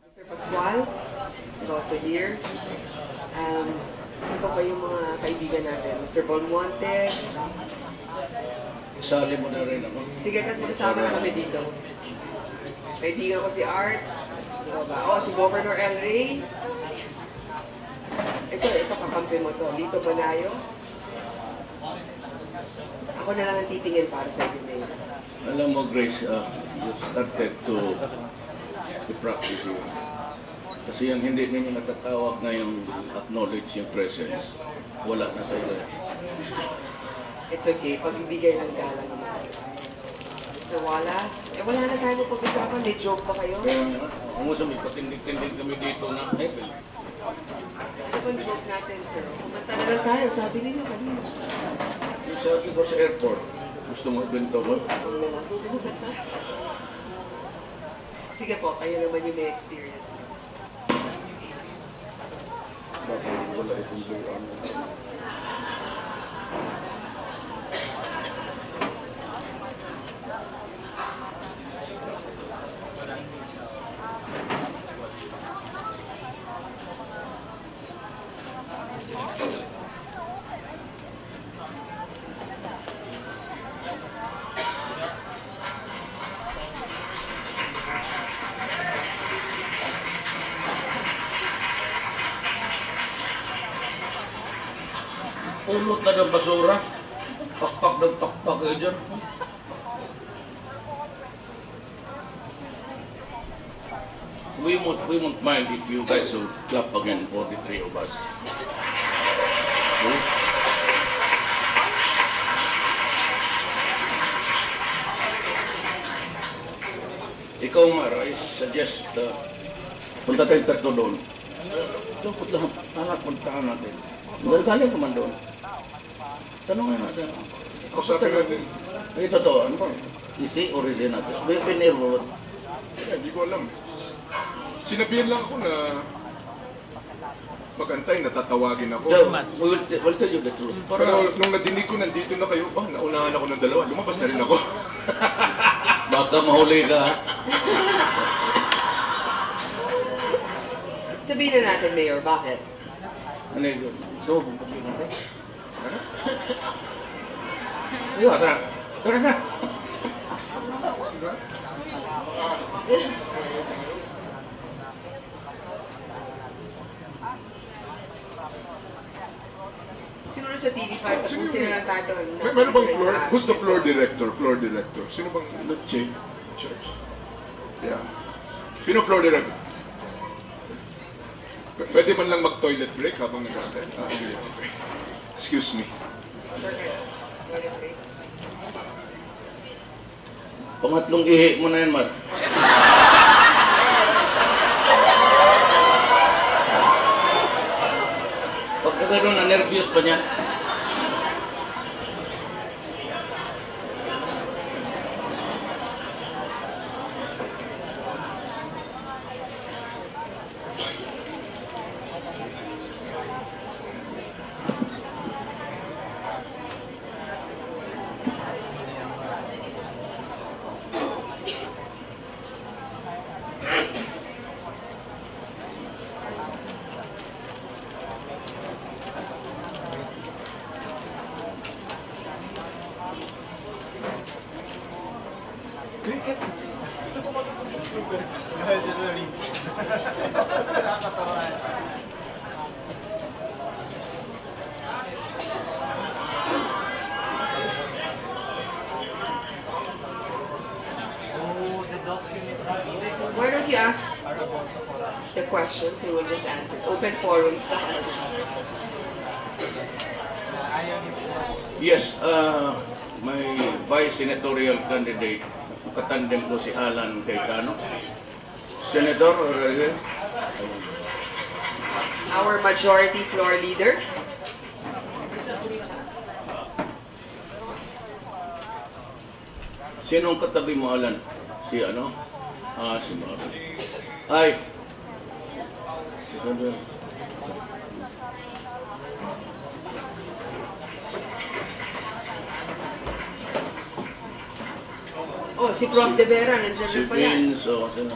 Mr. Pascual is also here. Sino pa yung mga kaibigan natin? Mr. Bonmonte. Isali mo na rin ako. Sige, kasi magkasama na kami dito. Kaibigan ko si Art. Ano ba? Oh, si Governor El Rey. Ito, kakampi mo to. Lito Manayo. Ako na lang ang titingin para sa inyo, Mayor. Alam mo, Grace, you started to practice yun. Kasi yung hindi ninyo natatawag na yung acknowledge yung presence, wala na sa iyo. It's okay, pagbibigay lang galang naman. Mr. Wallace, wala na tayo pag-usapan, may joke pa kayo? Kaya nga, kung gusto may patindig-tindig kami dito na, Ito bang joke natin, sir? Kumanta na lang tayo, sabi ninyo kanina. sabi ko sa airport, gusto mo ibento mo? Sige po, kayo naman yung may experience. Bakit wala itong buwan? Ulot na ng basura. Pakpak ng pakpak kayo dyan. We won't mind if you guys will clap again for the three of us. Okay? Ikaw, Mara, I suggest punta tayong tatlo doon. Lupot lang, anak, puntahan natin. Galing ka man doon. Tanongin natin. Kausapin natin. Ay, totoo. Ano ba? Isi, origin natin. Pinirot. Hindi ko alam. Sinabihan lang ako na magantay, natatawagin ako. We'll tell you the truth. Pero nung nadinig ko nandito na kayo, naunahan ako ng dalawa. Lumabas na rin ako. Baka mahuli ka. Sabihin na natin, Mayor, bakit? Ano yun? So, bumpukin natin. Ayun, tara. Tara na. Siguro sa TV5, tapusin na lang tayo. Meron bang floor? Who's the floor director? Floor director. Sino bang... Luchi. Yeah. Sino floor director? Pwede man lang mag-toilet break habang nag-atay? Okay. Excuse me. Pangatlong ihi mo na yan, Mar. Pagka gano'n, na-nervous pa niya. Cricket. Why don't you ask the questions and we'll just answer? Open forum style. Yes, my vice senatorial candidate, katandem ko si Alan Cayetano. Senator, Our majority floor leader. sinong katabi mo, Alan? Si ano? Si Mara. Ay! Si Sandra. Oh, si Prof. De Vera, nandiyan Si rin pala. Vince, o sino?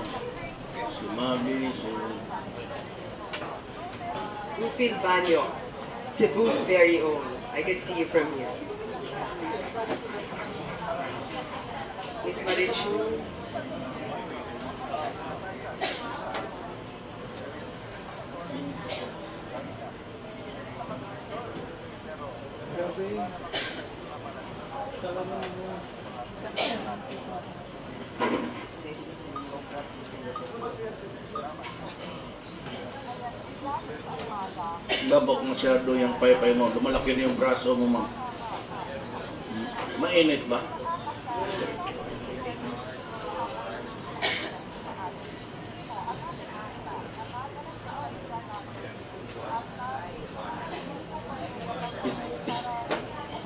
si Mabi, si... Rufil Banyo, Cebu's very own. I can see you from here. Miss Marichu. Babak masyado yung paypay mo. Lumalaki na yung braso mo, ma'am. Mainit ba?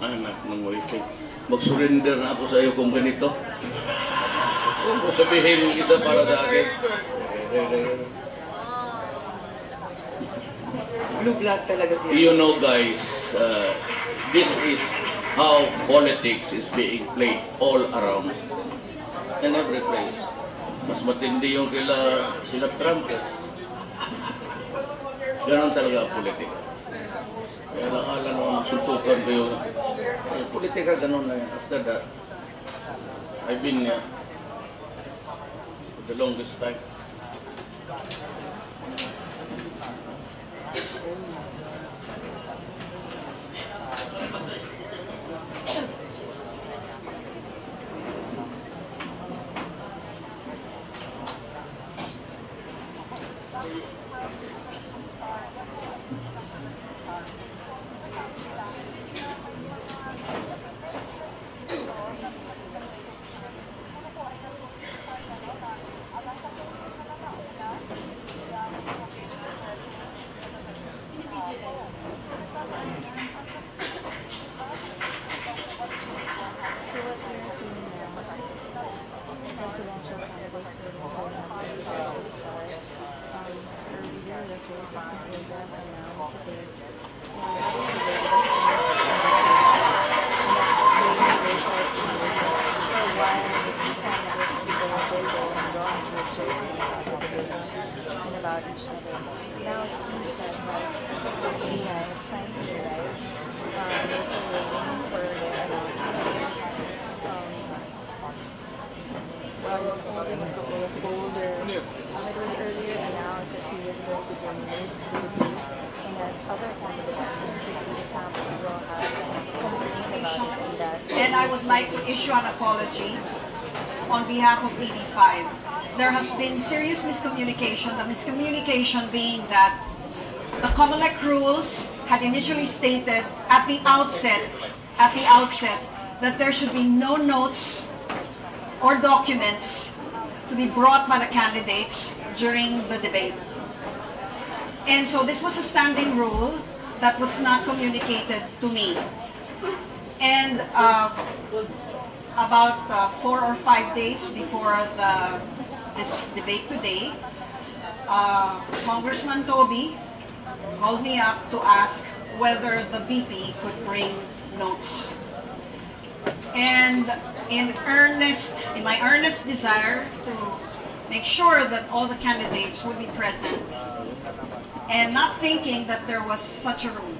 Anak ng wifi. Mag-surrender na ako sa iyo kung ganito. Huwag mo sabihin yung isa para sa akin. Blue blood talaga siya. You know guys, this is how politics is being played all around in every place. Mas matindi yung sila Trump. Ganon talaga ang politika. Kaya lang alam mo, suntukan ko yung politika, ganon na yan. After that, I've been for the longest time. About each other. Now it seems that AI is trying to do right. They're still waiting for their announcement. Well, it's holding a couple of folders. It was earlier announced that he was going to bring notes to the group, and that other candidates, specifically the camp, will have complained about it and that. And I would like to issue an apology on behalf of ED5. There has been serious miscommunication, the miscommunication being that the COMELEC rules had initially stated at the outset that there should be no notes or documents to be brought by the candidates during the debate. And so this was a standing rule that was not communicated to me. And about 4 or 5 days before this debate today, Congressman Toby called me up to ask whether the VP could bring notes. And in my earnest desire to make sure that all the candidates would be present, and not thinking that there was such a rule,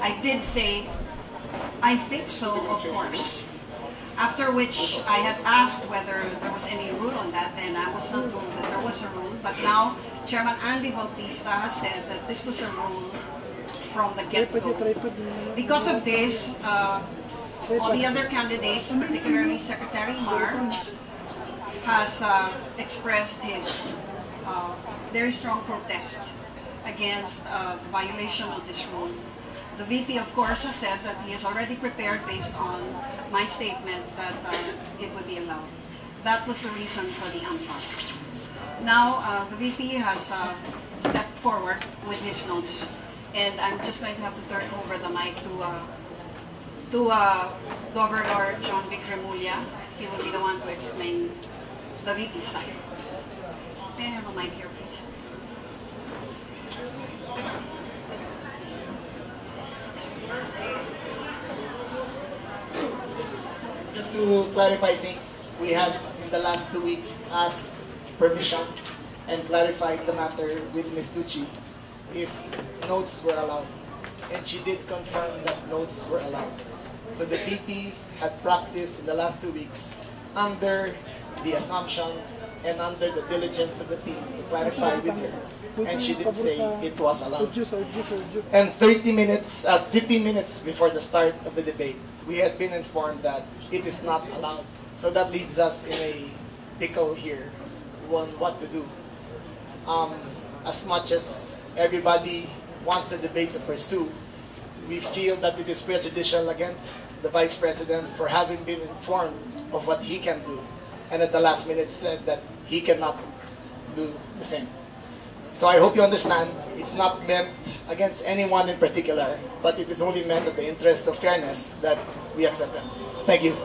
I did say, I think so, of course. After which I had asked whether there was any rule on that, and I was not told that there was a rule. But now Chairman Andy Bautista has said that this was a rule from the get-go. Because of this, all the other candidates, particularly Secretary Mar, has expressed his very strong protest against the violation of this rule. The VP, of course, has said that he is already prepared based on my statement that it would be allowed. That was the reason for the impasse. Now, the VP has stepped forward with his notes, and I'm just going to have to turn over the mic to Governor John Vic Remulla. He will be the one to explain the VP side. May I have a mic here, please? Just to clarify things, we have in the last 2 weeks asked permission and clarified the matter with Ms. Ducci if notes were allowed. And she did confirm that notes were allowed. So the VP had practiced in the last 2 weeks under the assumption and under the diligence of the team to clarify with her. And she did say it was allowed. And 15 minutes before the start of the debate, we had been informed that it is not allowed. So that leaves us in a pickle here on what to do. As much as everybody wants a debate to pursue, we feel that it is prejudicial against the Vice President for having been informed of what he can do, and at the last minute said that he cannot do the same. So I hope you understand, it's not meant against anyone in particular, but it is only meant in the interest of fairness that we accept them. Thank you.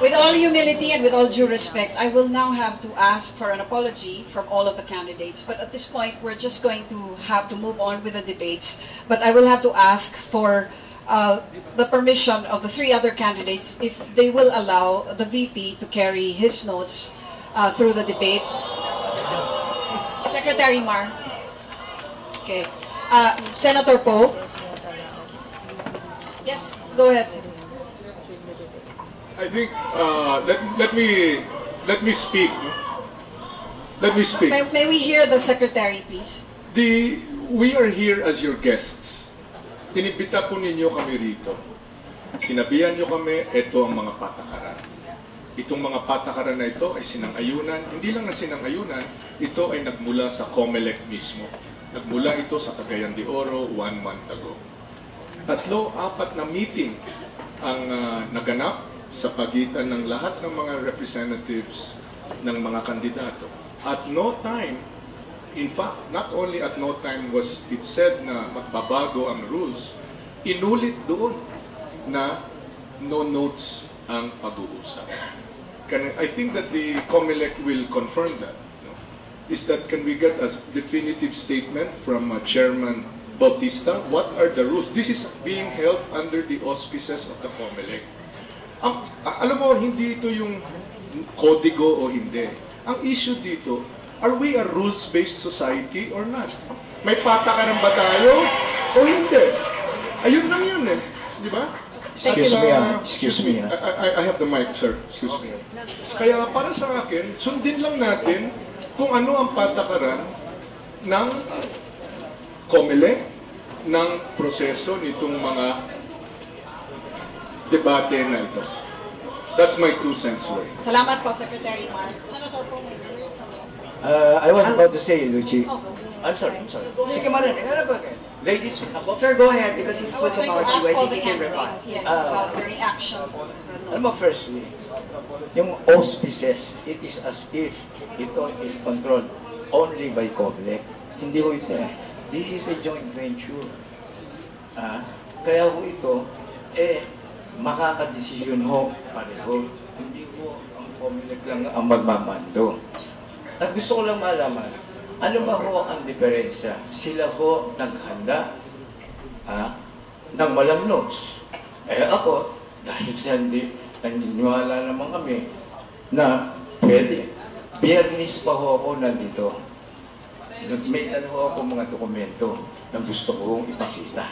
With all humility and with all due respect, I will now have to ask for an apology from all of the candidates. But at this point, we're just going to have to move on with the debates. But I will have to ask for the permission of the 3 other candidates if they will allow the VP to carry his notes through the debate. Secretary Mar. Okay. Senator Poe. Yes, go ahead. I think let me speak. Let me speak. May we hear the secretary, please? We are here as your guests. Inibita po ninyo kami rito. Sinabihan nyo kami, ito ang mga patakaran. Itong mga patakaran na ito ay sinang-ayunan. Hindi lang na sinang-ayunan, ito ay nagmula sa COMELEC mismo. Nagmula ito sa Cagayan de Oro 1 month ago. 3-4 na meeting ang naganap sa pagitan ng lahat ng mga representatives ng mga kandidato. At no time, in fact, not only at no time was it said na magbabago ang rules, inulit doon na no notes ang pag-uusap. I think that the COMELEC will confirm that. Is that, can we get a definitive statement from Chairman Bautista? What are the rules? This is being held under the auspices of the COMELEC. Alam mo, hindi ito yung kodigo o hindi. Ang issue dito, are we a rules-based society or not? May patakaran ba tayo o hindi? Ayun lang yun eh. Di ba? Excuse me. I have the mic, sir. Excuse me. Kaya para sa akin, sundin lang natin kung ano ang patakaran ng COMELEC, ng proseso nitong mga debate na ito. That's my 2 cents worth. Salamat po, Secretary Mar. Senator Poe, may I was about to say, Luchi. I'm sorry. Sige, Maran. Ladies, Sir, go ahead because he I spoke was going to about ask you. I all think the he can reply. candidates, yes, about the reaction. alam mo, firstly, yung auspices, it is as if ito is controlled only by COMELEC. Hindi ho ito. This is a joint venture. Kaya ho ito, makakadesisyon ho pareho. Hindi ho ang COMELEC lang ang magmamando. At gusto ko lang malaman, ano ba ho ang diferensya? Sila ho naghanda ng walang notes. Ako, dahil sa hindi naniniwala naman kami na pwede. Biyernes pa ho ako nandito. Nag-mail na ho ako mga dokumento na gusto kong ipakita.